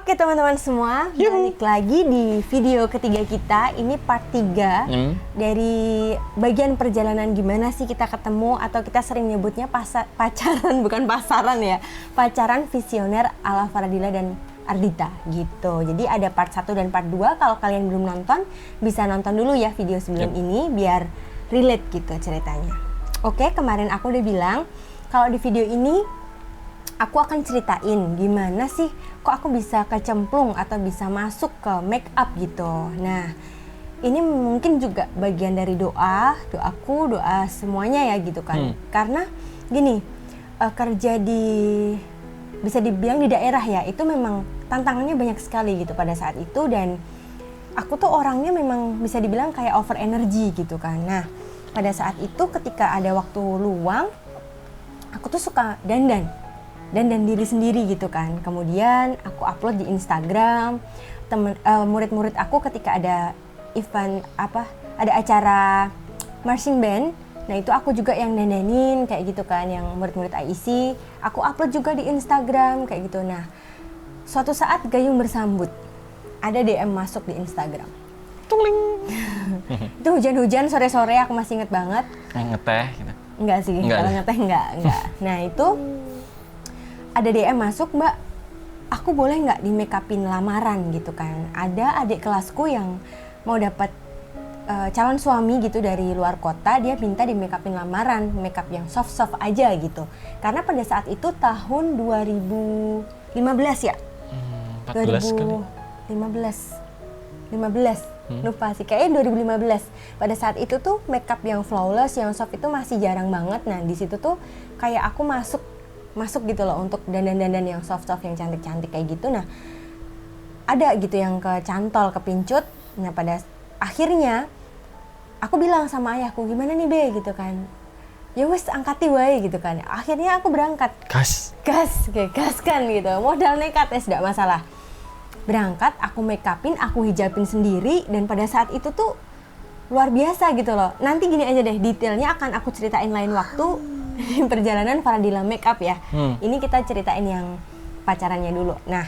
Oke teman-teman semua, balik lagi di video ketiga kita. Ini part 3 dari bagian perjalanan gimana sih kita ketemu, atau kita sering nyebutnya pacaran, bukan pasaran ya, pacaran visioner ala Faradila dan Ardita gitu. Jadi ada part 1 dan part 2. Kalau kalian belum nonton, bisa nonton dulu ya video sebelum ini biar relate gitu ceritanya. Oke, kemarin aku udah bilang kalau di video ini aku akan ceritain gimana sih kok aku bisa kecemplung atau bisa masuk ke make up gitu. Nah, ini mungkin juga bagian dari doaku, doa semuanya ya gitu kan. Karena gini, kerja di, bisa dibilang di daerah ya, itu memang tantangannya banyak sekali gitu pada saat itu. Dan aku tuh orangnya memang bisa dibilang kayak over energy gitu kan. Nah, pada saat itu ketika ada waktu luang, aku tuh suka dandan diri sendiri gitu kan. Kemudian aku upload di Instagram. Murid-murid aku ketika ada event ada acara marching band, nah itu aku juga yang dandanin kayak gitu kan, yang murid-murid IEC aku upload juga di Instagram kayak gitu. Nah, suatu saat gayung bersambut, ada DM masuk di Instagram. Tuling. Itu hujan-hujan sore-sore, aku masih inget banget. Ngeteh gitu. Enggak sih, kalau ngeteh enggak. Nah, itu ada DM masuk, "Mbak, aku boleh nggak di make upin lamaran?" gitu kan. Ada adik kelasku yang mau dapat calon suami gitu dari luar kota, dia minta di make upin lamaran, make up yang soft-soft aja gitu. Karena pada saat itu tahun 2015 ya? 14 kali. 15. Lupa sih, kayaknya 2015. Pada saat itu tuh make up yang flawless, yang soft itu masih jarang banget. Nah, di situ tuh kayak aku masuk gitu loh untuk dandan-dandan yang soft-soft, yang cantik-cantik kayak gitu. Nah, ada gitu yang kecantol, kepincut. Nah, pada akhirnya aku bilang sama ayahku, "Gimana nih Be?" gitu kan. "Ya wes, angkati wae" gitu kan. Akhirnya aku berangkat. Gas kan gitu. Modal nekat tidak masalah. Berangkat, aku make upin, aku hijabin sendiri, dan pada saat itu tuh luar biasa gitu loh. Nanti gini aja deh, detailnya akan aku ceritain lain waktu. Perjalanan Faradila make up ya. Ini kita ceritain yang pacarannya dulu. Nah,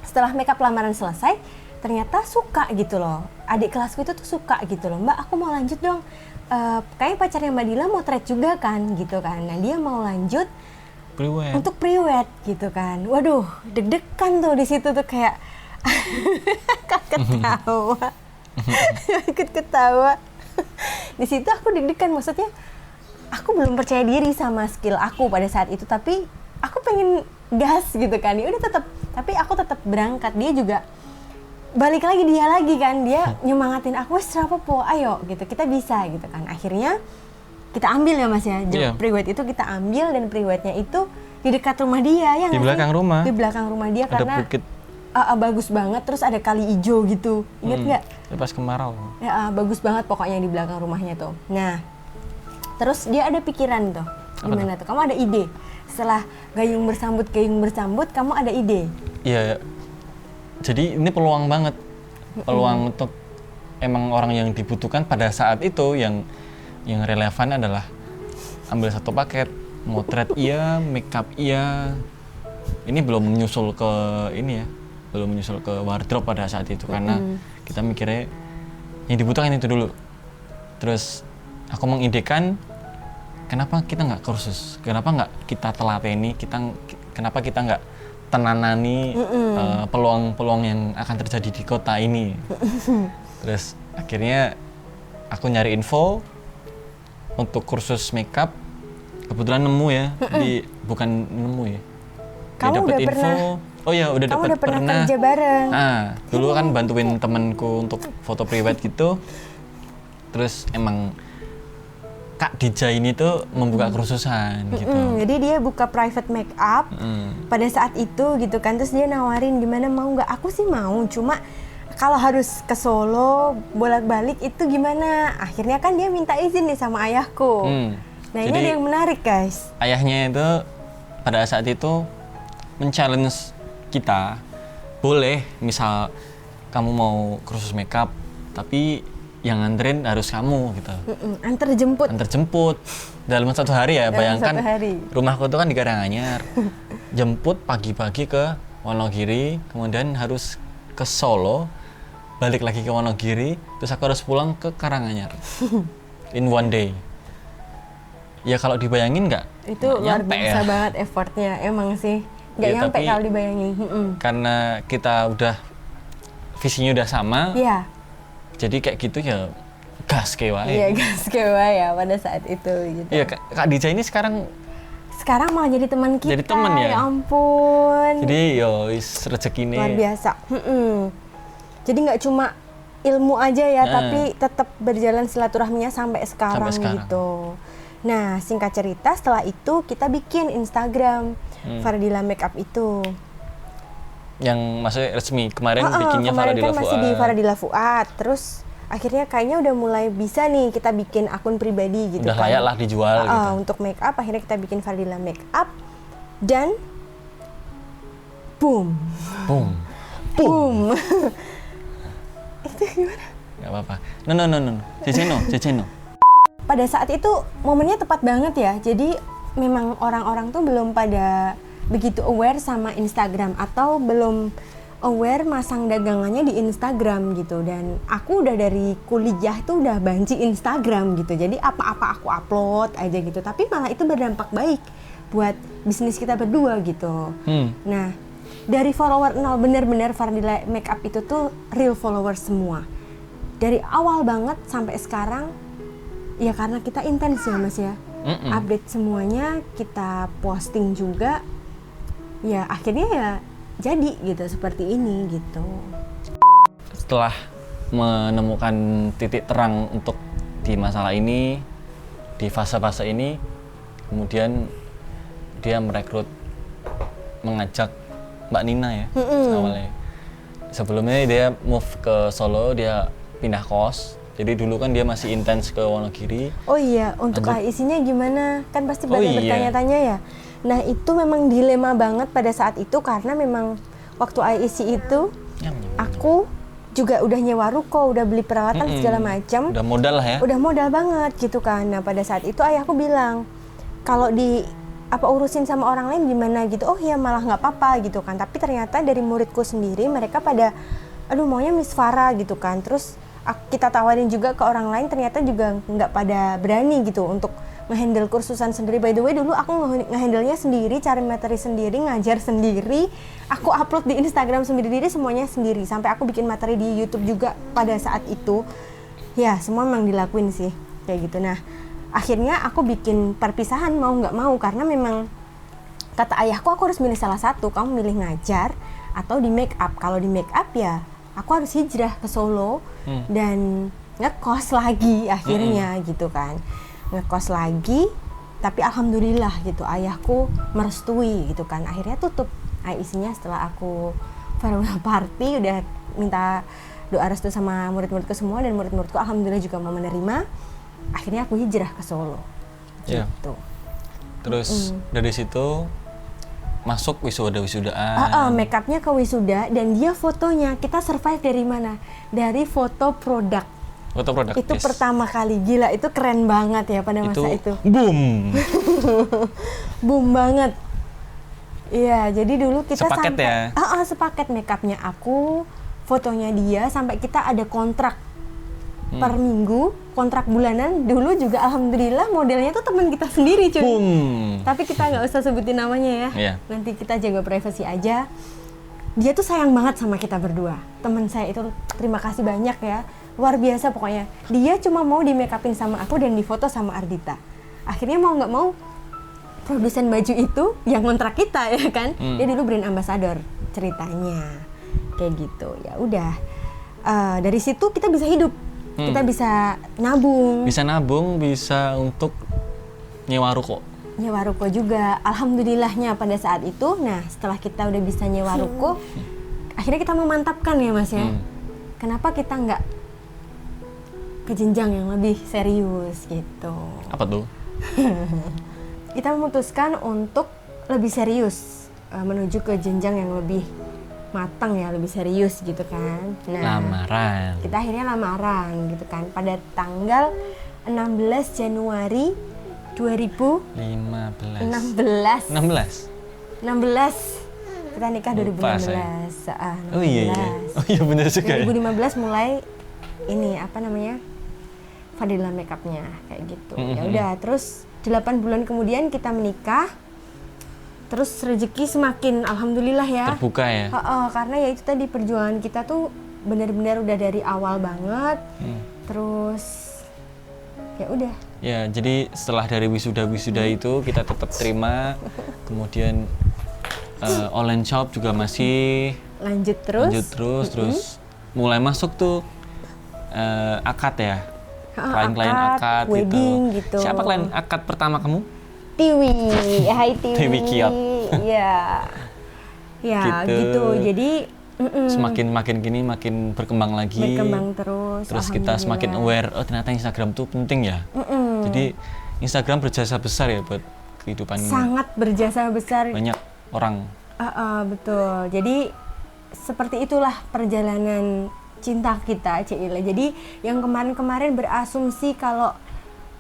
setelah make up lamaran selesai, ternyata suka gitu loh. Adik kelasku itu tuh suka gitu loh. "Mbak, aku mau lanjut dong. Kayaknya pacarnya Mbak Dila mau thread juga kan," gitu kan. Nah, dia mau lanjut untuk pre-wed gitu kan. Waduh, deg-degan tuh di situ tuh kayak ketawa. Di situ aku deg-degan, maksudnya aku belum percaya diri sama skill aku pada saat itu, tapi aku pengen gas gitu kan. Ya udah tapi aku tetap berangkat. Dia juga balik lagi, dia nyemangatin aku, "Wes rapopo, ayo gitu, kita bisa" gitu kan. Akhirnya kita ambil ya Mas ya, pre-wed itu kita ambil, dan pre-wednya itu di dekat rumah dia ya. Di belakang rumah. Di belakang rumah dia, ada karena bukit. Bagus banget, terus ada kali hijau gitu. Ingat nggak? Pas kemarau. Ya, bagus banget pokoknya di belakang rumahnya tuh. Nah, terus dia ada pikiran tuh. Gimana tuh? Kamu ada ide? Setelah gayung bersambut, kamu ada ide? Iya. Jadi ini peluang banget. Peluang untuk emang orang yang dibutuhkan pada saat itu, yang relevan adalah ambil satu paket, motret iya, makeup iya. Ini belum menyusul ke wardrobe pada saat itu, karena kita mikirnya yang dibutuhkan itu dulu. Terus aku mengidekan, kenapa kita nggak kursus? Kenapa nggak kita telateni? Kenapa kita nggak tenanani peluang-peluang yang akan terjadi di kota ini? Terus akhirnya aku nyari info untuk kursus makeup, kebetulan nemu ya. Bukan nemu ya. Kamu udah info. Pernah? Oh ya, udah pernah kerja bareng. Nah, dulu kan bantuin temenku untuk foto pre-wed gitu. Terus emang Kak Dija ini tuh membuka kursusan gitu. Jadi dia buka private make up pada saat itu gitu kan. Terus dia nawarin, "Gimana, mau nggak?" Aku sih mau, cuma kalau harus ke Solo bolak-balik itu gimana? Akhirnya kan dia minta izin nih sama ayahku. Nah, ini ada yang menarik guys. Ayahnya itu pada saat itu men-challenge kita, boleh misal kamu mau kursus makeup, tapi yang nganterin harus kamu gitu. Antar jemput dalam satu hari ya. Bayangkan satu hari. Rumahku tuh kan di Karanganyar. Jemput pagi-pagi ke Wonogiri, kemudian harus ke Solo, balik lagi ke Wonogiri, terus aku harus pulang ke Karanganyar in one day. Ya kalau dibayangin nggak Itu luar nyampe biasa ya. banget effortnya, emang sih. Nggak Ya, nyampe tapi kalau dibayangin. karena kita udah visinya udah sama, Iya, jadi kayak gitu ya gas kayak wae. iya gas kewa ya pada saat itu gitu. Iya, Kak Dija ini sekarang Sekarang malah jadi teman kita. Jadi teman ya? Ya ampun. jadi yo is rezekine. Luar biasa. Jadi nggak cuma ilmu aja ya, tapi tetap berjalan silaturahminya sampai sekarang sekarang. gitu. Nah, singkat cerita setelah itu kita bikin Instagram Fardila Makeup itu. Yang maksudnya resmi kemarin bikinnya Kemarin Fardila kan masih di Fuad. Fardila Fuad. Terus akhirnya kayaknya udah mulai bisa nih kita bikin akun pribadi gitu Udah kan. layak lah dijual gitu. Untuk make up akhirnya kita bikin Fardila Makeup dan boom. Boom. Boom. Gak apa-apa. No. Ceceno. Pada saat itu momennya tepat banget ya. Jadi memang orang-orang tuh belum pada begitu aware sama Instagram atau belum aware masang dagangannya di Instagram gitu. Dan aku udah dari kuliah tuh udah banci Instagram gitu. Jadi apa-apa aku upload aja gitu. Tapi malah itu berdampak baik buat bisnis kita berdua gitu. Nah, dari follower 0 bener-bener Fardila Makeup itu tuh real follower semua. Dari awal banget sampai sekarang ya karena kita intens ya Mas ya. Update semuanya, kita posting juga. Ya akhirnya ya jadi gitu seperti ini gitu. Setelah menemukan titik terang untuk di masalah ini, di fase-fase ini, kemudian dia merekrut, mengajak Mbak Nina ya awalnya. Sebelumnya dia move ke Solo, dia pindah kos. Jadi dulu kan dia masih intens ke Wonogiri. Oh iya, untuk isinya gimana? Kan pasti Oh banyak iya. bertanya-tanya ya. Nah itu memang dilema banget pada saat itu karena memang waktu IEC itu aku juga udah nyewa ruko, udah beli peralatan segala macam. Udah modal lah ya. Udah modal banget gitu kan. Nah pada saat itu ayahku bilang kalau di apa urusin sama orang lain gimana gitu. Oh ya malah nggak apa-apa gitu kan. Tapi ternyata dari muridku sendiri mereka pada aduh maunya Miss Farah gitu kan. Terus kita tawarin juga ke orang lain ternyata juga nggak pada berani gitu untuk ngehandle kursusan sendiri. By the way dulu aku ngehandle-nya sendiri, cari materi sendiri, ngajar sendiri, aku upload di Instagram sendiri, semuanya sendiri. Sampai aku bikin materi di YouTube juga pada saat itu. Ya semua memang dilakuin sih kayak gitu. Nah akhirnya aku bikin perpisahan mau nggak mau karena memang kata ayahku aku harus milih salah satu. Kamu milih ngajar atau di make up. Kalau di make up ya aku harus hijrah ke Solo dan ngekos lagi akhirnya gitu kan. Ngekos lagi, tapi alhamdulillah gitu ayahku merestui gitu kan. Akhirnya tutup IEC-nya setelah aku farewell party, udah minta doa restu sama murid-muridku semua dan murid-muridku alhamdulillah juga mau menerima. Akhirnya aku hijrah ke Solo. Iya. Gitu. Terus dari situ masuk wisudaan. Make up-nya ke wisuda dan dia fotonya kita survive dari mana? Dari foto produk. Foto produk. Itu yes. pertama kali, gila itu keren banget ya pada masa itu. Boom. Boom banget. Iya, jadi dulu kita Sepaket sampai ya? Sepaket makeupnya aku, fotonya dia, sampai kita ada kontrak per minggu, kontrak bulanan. Dulu juga alhamdulillah modelnya tuh teman kita sendiri cuy. Boom. Tapi kita nggak usah sebutin namanya ya. Iya. Nanti kita jaga privasi aja. Dia tuh sayang banget sama kita berdua. Teman saya itu terima kasih banyak ya. Luar biasa pokoknya. Dia cuma mau di make upin sama aku dan difoto sama Ardita. Akhirnya mau nggak mau produsen baju itu yang kontrak kita ya kan. Dia dulu brand ambassador ceritanya. Kayak gitu. Ya udah. Dari situ kita bisa hidup. Kita bisa nabung. Bisa nabung, bisa untuk nyewa ruko. Nyewa ruko juga. Alhamdulillahnya pada saat itu. Nah, setelah kita udah bisa nyewa ruko, akhirnya kita memantapkan ya Mas ya. Kenapa kita nggak ke jenjang yang lebih serius gitu. Apa tuh? Kita memutuskan untuk lebih serius, menuju ke jenjang yang lebih matang ya, lebih serius gitu kan. Nah, Lamaran. kita akhirnya lamaran gitu kan pada tanggal 16 Januari 2016. 16. Kita nikah Lupa 2016. Oh iya. Oh iya benar juga. 2015 mulai ini apa namanya? Fadila makeupnya kayak gitu. Ya udah, terus 8 bulan kemudian kita menikah. Terus rezeki semakin alhamdulillah ya. Terbuka ya. Karena ya itu tadi perjuangan kita tuh benar-benar udah dari awal banget. Terus ya udah. Ya, jadi setelah dari wisuda itu kita tetap terima. Kemudian online shop juga masih lanjut terus. Terus mulai masuk tuh akad ya. Klien-klien akad wedding gitu. Siapa klien akad pertama kamu? Tiwi. Hai Tiwi. Tiwi Kiat. Iya. Ya gitu. Jadi makin gini makin berkembang lagi. Berkembang terus. Terus kita semakin aware, oh ternyata Instagram tuh penting ya. Jadi Instagram berjasa besar ya buat kehidupan. Sangat berjasa besar. Banyak orang. Betul. Jadi seperti itulah perjalanan cinta kita, Cila. Jadi yang kemarin-kemarin berasumsi kalau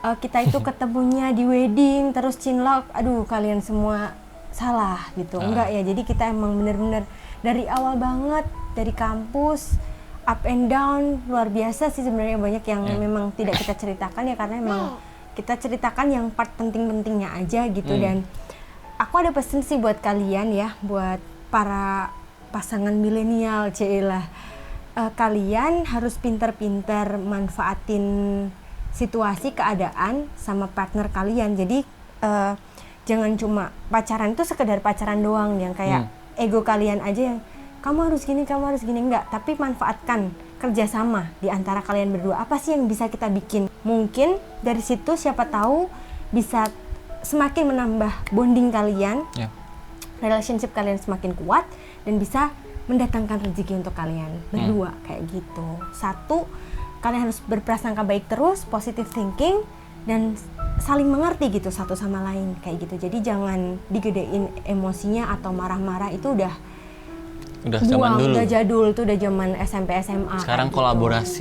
kita itu ketemunya di wedding terus cinlok, aduh kalian semua salah gitu. Enggak ya. Jadi kita emang bener-bener dari awal banget, dari kampus up and down, luar biasa sih sebenarnya. Banyak yang memang tidak kita ceritakan ya, karena emang kita ceritakan yang part penting-pentingnya aja gitu. Dan aku ada pesen sih buat kalian ya, buat para pasangan milenial, Cila. Kalian harus pintar-pintar manfaatin situasi, keadaan sama partner kalian. Jadi jangan cuma pacaran itu sekedar pacaran doang yang kayak ego kalian aja yang kamu harus gini, enggak. Tapi manfaatkan kerjasama di antara kalian berdua. Apa sih yang bisa kita bikin? Mungkin dari situ siapa tahu bisa semakin menambah bonding kalian, relationship kalian semakin kuat dan bisa mendatangkan rezeki untuk kalian berdua kayak gitu. Satu, kalian harus berprasangka baik terus, positive thinking, dan saling mengerti gitu satu sama lain kayak gitu. Jadi jangan digedein emosinya atau marah-marah, itu udah zaman dulu. Udah jadul tuh, udah zaman SMP SMA. Sekarang gitu.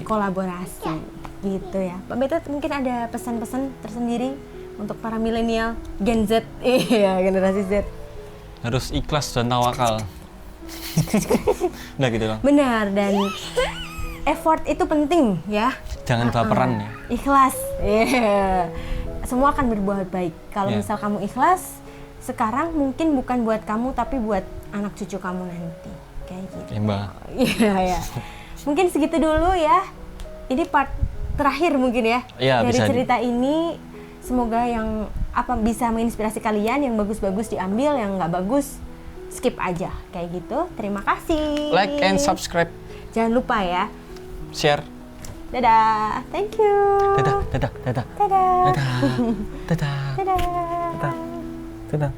kolaborasi gitu ya. Pak Betet mungkin ada pesan-pesan tersendiri untuk para milenial, Gen Z, generasi Z. Harus ikhlas dan tawakal. Udah gitu loh. Benar, dan effort itu penting ya. Jangan baperan ya. Ikhlas. Semua akan berbuah baik. Kalau misal kamu ikhlas, sekarang mungkin bukan buat kamu tapi buat anak cucu kamu nanti. Kayak gitu. Iya. Mungkin segitu dulu ya. Ini part terakhir mungkin ya. Dari cerita ini. Semoga yang bisa menginspirasi kalian, yang bagus-bagus diambil, yang nggak bagus skip aja kayak gitu. Terima kasih. Like and subscribe. Jangan lupa ya. Share. Dadah. Thank you. Dadah. Dadah. Dadah. Dadah. Dadah. Dadah.